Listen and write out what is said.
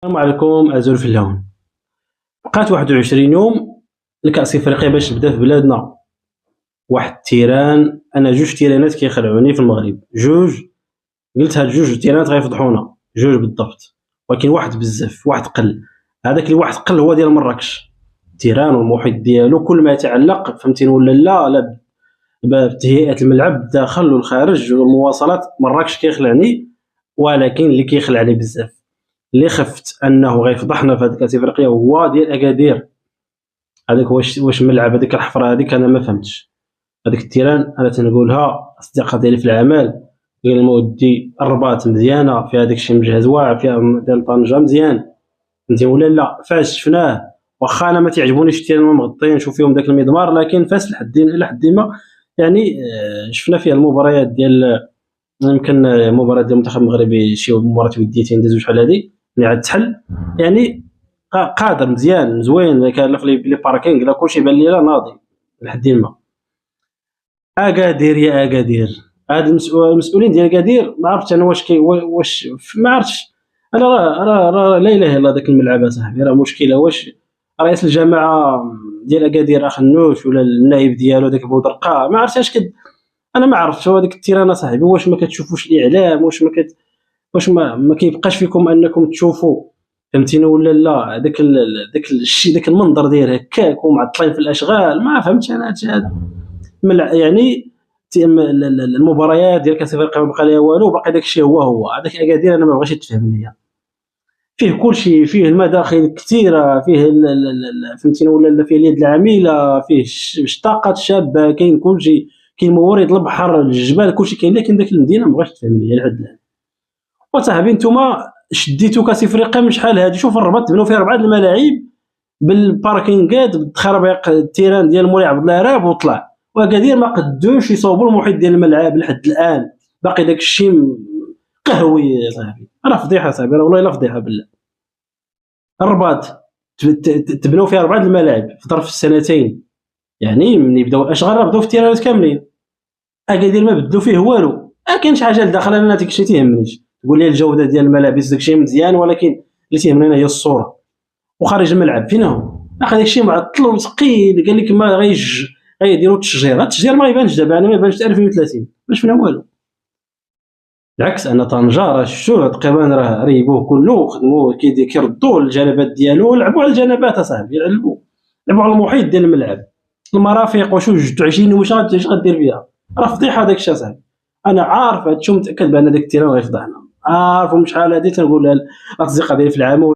السلام عليكم أزول في اللون. بقات 21 يوم لكأس إفريقيا باش تبدا في بلادنا. واحد التيران، أنا جوج تيرانات كيخلعوني في المغرب، قلت هاد جوج تيرانات غيفضحونا، جوج بالضبط، ولكن واحد بزاف، واحد قل. هذاك اللي واحد قل هو ديال مراكش، التيران والمحيط ديالو كل ما يتعلق فهمتيني ولا لا بتهيئة الملعب الداخل والخارج والمواصلات. مراكش كيخلعني، ولكن اللي كيخلعني بزاف اللي خفت انه غيفضحنا في هذيك كاس افريقيا هو ديال اكادير. هذاك واش ملعب هذيك الحفره هذيك، انا ما فهمتش. هذيك التيران انا تنقولها اصدقاء ديالي في العمل قال لي ودي الرباط مزيانه، فيها داك الشيء مجهز واعر، فيها ديال طنجه مزيان، فهمتي ولا لا؟ فاش شفناه، واخا انا ما تعجبونيش التيران مغطين نشوف فيهم داك المضمار، لكن فاش الى حد ما يعني شفنا فيها المباريات ديال يمكن مباراه ديال المنتخب المغربي، شي مباراه وديتين دازو شحال هادي اللي عاد تحل، يعني قادر مزيان زوين، كان لي باركينغ لا كلشي بان لي لا ناضي لحد ما. اكادير يا اكادير، هاد المسؤولين ديال اكادير ما عرفتش انا واش ما عرفتش انا. راه لا اله الا داك الملعب اصاحبي، راه مشكله. واش رئيس الجماعه ديال اكادير اخنوش ولا النائب ديالو داك بودرقه ما عرفتش انا ما عرفتش. هذيك التيران صاحبي، واش ما كتشوفوش الاعلام؟ واش ما كيبقاش فيكم انكم تشوفوا فهمتيني ولا لا؟ داك الشيء، داك المنظر داير هكاك ومعطلين في الاشغال، ما فهمتش انا هادشي هذا. يعني المباريات ديال كاس افريقيا ما بقى ليها والو، باقي داك الشيء هو هذاك اكادير. انا ما بغيتش يتفهم ليا، فيه كل شيء، فيه المداخل كثيره، فيه فهمتيني ولا فيه اليد العامله، فيه الطاقات الشابه، كاين كل شيء، كاين مورد البحر الجبال كل شيء كاين، لكن داك المدينه ما بغاش تفهم ليا لحد الان. وصاحبي نتوما شديتو كاس افريقيا من شحال هادي، شوف الرباط بناو فيه 4 الملاعب بالباركينغات بالخرابيق، التيران ديال مولاي عبد الله راب وطلع، واكادير ما قدوش يصوبوا المحيط ديال الملعب لحد الان، باقي داك الشيء قهوي صاحبي. راه فضيحه صاحبي، راه والله لا فضيحه بالله. الرباط تبناو فيه 4 الملاعب في ظرف السنتين، يعني ملي بداو الاشغال راه بداو في التيرانات كاملين. اكادير ما بدلوا فيه والو، ما كاينش حاجه لداخل. انا داك الشيء تيهمنيش، تقول لي الجوده ديال الملابس داك الشيء مزيان، ولكن اللي تيهمني انا هي الصوره. وخارج الملعب فين هو؟ باقي داك الشيء معطل وثقيل، قال لك ما غيديروا التشجير. التشجير ما يبانش دابا، انا ما يبانش 2030 ما شفنا والو. بالعكس، انا طنجه راه شفتو تقريبا، راه ريبوه كله، خدموه كيردوا الجنبات ديالو، لعبوا على الجنبات اصاحبي، لعبوا على المحيط ديال الملعب، المرافق واش 20 واش غدير فيها؟ راه فضيحه داك الشيء صاحبي. انا عارف هادشي، متاكد بان داك التيران غيفضحنا، عارف. ومن شحال هادي تنقولها الاصدقاء ديالي في العمل.